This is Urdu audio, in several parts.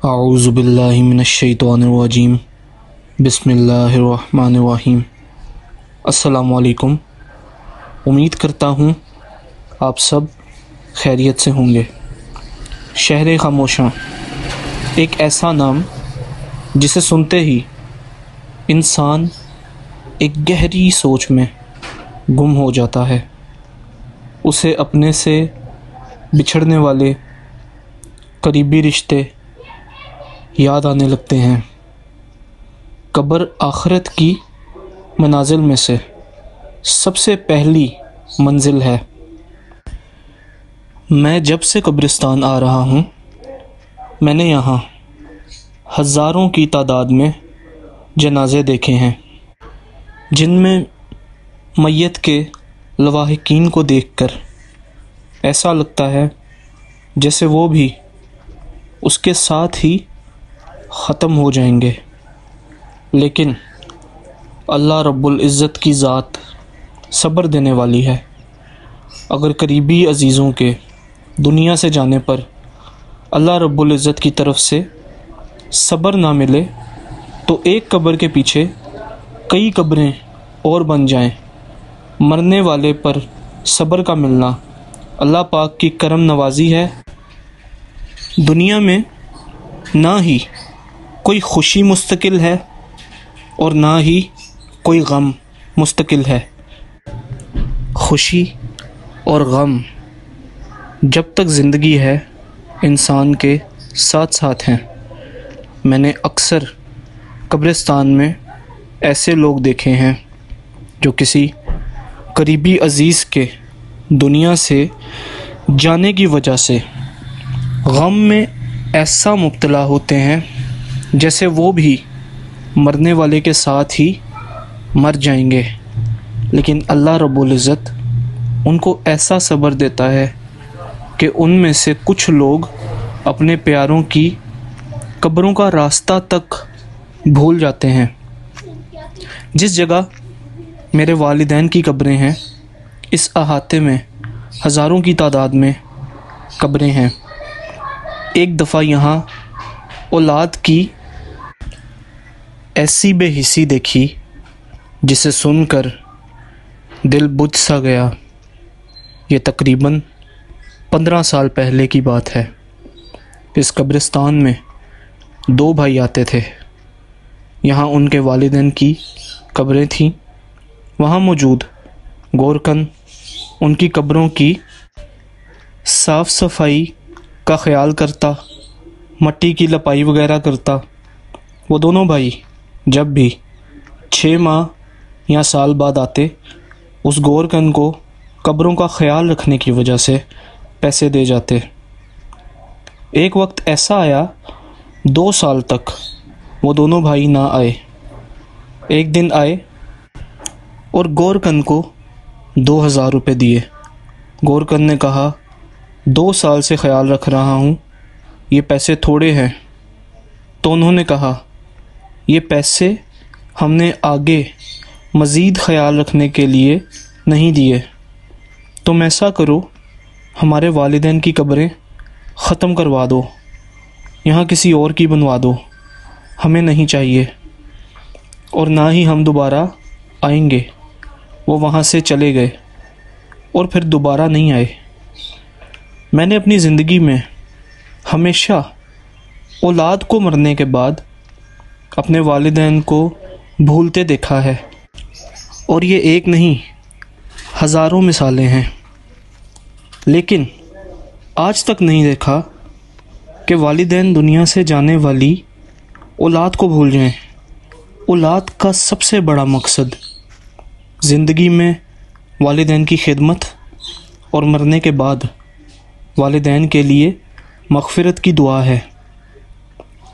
اعوذ باللہ من الشیطان الرجیم بسم اللہ الرحمن الرحیم۔ السلام علیکم۔ امید کرتا ہوں آپ سب خیریت سے ہوں گے۔ شہر خاموشاں ایک ایسا نام جسے سنتے ہی انسان ایک گہری سوچ میں گم ہو جاتا ہے۔ اسے اپنے سے بچھڑنے والے قریبی رشتے یاد آنے لگتے ہیں۔ قبر آخرت کی منازل میں سے سب سے پہلی منزل ہے۔ میں جب سے قبرستان آ رہا ہوں، میں نے یہاں ہزاروں کی تعداد میں جنازے دیکھے ہیں، جن میں میت کے لواحقین کو دیکھ کر ایسا لگتا ہے جیسے وہ بھی اس کے ساتھ ہی ختم ہو جائیں گے، لیکن اللہ رب العزت کی ذات صبر دینے والی ہے۔ اگر قریبی عزیزوں کے دنیا سے جانے پر اللہ رب العزت کی طرف سے صبر نہ ملے تو ایک قبر کے پیچھے کئی قبریں اور بن جائیں۔ مرنے والے پر صبر کا ملنا اللہ پاک کی کرم نوازی ہے۔ دنیا میں نہ ہی کوئی خوشی مستقل ہے اور نہ ہی کوئی غم مستقل ہے۔ خوشی اور غم جب تک زندگی ہے انسان کے ساتھ ساتھ ہیں۔ میں نے اکثر قبرستان میں ایسے لوگ دیکھے ہیں جو کسی قریبی عزیز کے دنیا سے جانے کی وجہ سے غم میں ایسا مبتلا ہوتے ہیں جیسے وہ بھی مرنے والے کے ساتھ ہی مر جائیں گے، لیکن اللہ رب العزت ان کو ایسا صبر دیتا ہے کہ ان میں سے کچھ لوگ اپنے پیاروں کی قبروں کا راستہ تک بھول جاتے ہیں۔ جس جگہ میرے والدین کی قبریں ہیں، اس احاطے میں ہزاروں کی تعداد میں قبریں ہیں۔ ایک دفعہ یہاں اولاد کی ایسی بے حسی دیکھی جسے سن کر دل بجھ سا گیا۔ یہ تقریباً 15 سال پہلے کی بات ہے۔ اس قبرستان میں 2 بھائی آتے تھے۔ یہاں ان کے والدین کی قبریں تھیں۔ وہاں موجود گورکن ان کی قبروں کی صاف صفائی کا خیال کرتا، مٹی کی لپائی وغیرہ کرتا۔ وہ دونوں بھائی جب بھی 6 ماہ یا سال بعد آتے، اس گورکن کو قبروں کا خیال رکھنے کی وجہ سے پیسے دے جاتے۔ ایک وقت ایسا آیا 2 سال تک وہ دونوں بھائی نہ آئے۔ ایک دن آئے اور گورکن کو 2000 روپے دیے۔ گورکن نے کہا 2 سال سے خیال رکھ رہا ہوں، یہ پیسے تھوڑے ہیں۔ تو انہوں نے کہا یہ پیسے ہم نے آگے مزید خیال رکھنے کے لیے نہیں دیے، تم ایسا کرو ہمارے والدین کی قبریں ختم کروا دو، یہاں کسی اور کی بنوا دو، ہمیں نہیں چاہیے اور نہ ہی ہم دوبارہ آئیں گے۔ وہ وہاں سے چلے گئے اور پھر دوبارہ نہیں آئے۔ میں نے اپنی زندگی میں ہمیشہ اولاد کو مرنے کے بعد اپنے والدین کو بھولتے دیکھا ہے، اور یہ ایک نہیں ہزاروں مثالیں ہیں، لیکن آج تک نہیں دیکھا کہ والدین دنیا سے جانے والی اولاد کو بھول جائیں۔ اولاد کا سب سے بڑا مقصد زندگی میں والدین کی خدمت اور مرنے کے بعد والدین کے لیے مغفرت کی دعا ہے،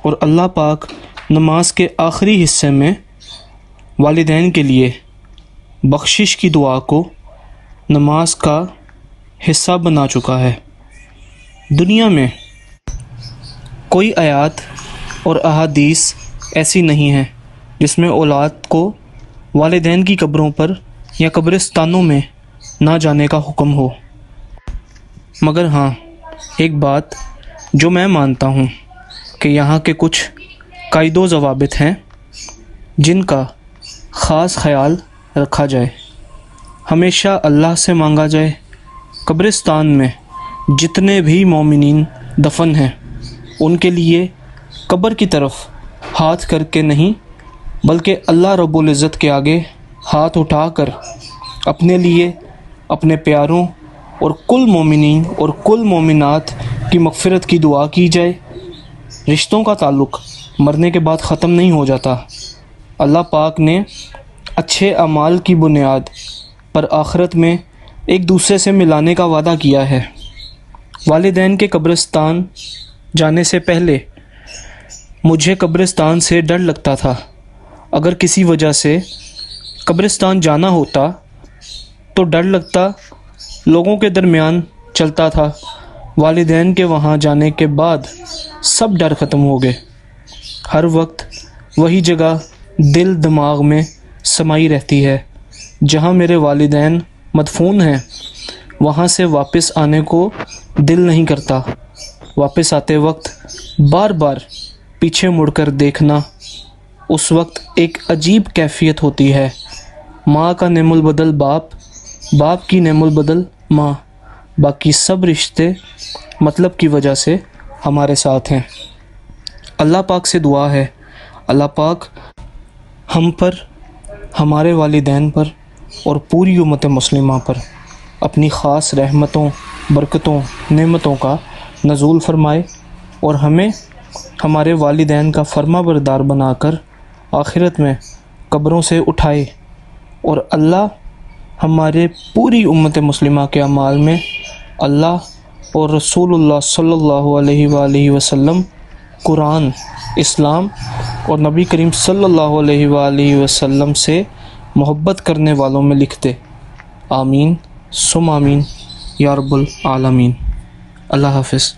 اور اللہ پاک نماز کے آخری حصے میں والدین کے لیے بخشش کی دعا کو نماز کا حصہ بنا چکا ہے۔ دنیا میں کوئی آیات اور احادیث ایسی نہیں ہیں جس میں اولاد کو والدین کی قبروں پر یا قبرستانوں میں نہ جانے کا حکم ہو، مگر ہاں ایک بات جو میں مانتا ہوں کہ یہاں کے کچھ قاعدے و ضوابط ہیں جن کا خاص خیال رکھا جائے۔ ہمیشہ اللہ سے مانگا جائے۔ قبرستان میں جتنے بھی مومنین دفن ہیں ان کے لیے قبر کی طرف ہاتھ کر کے نہیں بلکہ اللہ رب العزت کے آگے ہاتھ اٹھا کر اپنے لیے، اپنے پیاروں اور کل مومنین اور کل مومنات کی مغفرت کی دعا کی جائے۔ رشتوں کا تعلق مرنے کے بعد ختم نہیں ہو جاتا۔ اللہ پاک نے اچھے اعمال کی بنیاد پر آخرت میں ایک دوسرے سے ملانے کا وعدہ کیا ہے۔ والدین کے قبرستان جانے سے پہلے مجھے قبرستان سے ڈر لگتا تھا۔ اگر کسی وجہ سے قبرستان جانا ہوتا تو ڈر لگتا، لوگوں کے درمیان چلتا تھا۔ والدین کے وہاں جانے کے بعد سب ڈر ختم ہو گئے۔ ہر وقت وہی جگہ دل دماغ میں سمائی رہتی ہے جہاں میرے والدین مدفون ہیں۔ وہاں سے واپس آنے کو دل نہیں کرتا۔ واپس آتے وقت بار بار پیچھے مڑ کر دیکھنا، اس وقت ایک عجیب کیفیت ہوتی ہے۔ ماں کا نعم البدل باپ، باپ کی نعم البدل ماں، باقی سب رشتے مطلب کی وجہ سے ہمارے ساتھ ہیں۔ اللہ پاک سے دعا ہے، اللہ پاک ہم پر، ہمارے والدین پر اور پوری امت مسلمہ پر اپنی خاص رحمتوں، برکتوں، نعمتوں کا نزول فرمائے اور ہمیں ہمارے والدین کا فرما بردار بنا کر آخرت میں قبروں سے اٹھائے، اور اللہ ہمارے پوری امت مسلمہ کے اعمال میں اللہ اور رسول اللہ صلی اللہ علیہ وآلہ وسلم، قرآن، اسلام اور نبی کریم صلی اللہ علیہ وآلہ وسلم سے محبت کرنے والوں میں لکھ دے۔ آمین ثم آمین یا رب العالمین۔ اللہ حافظ۔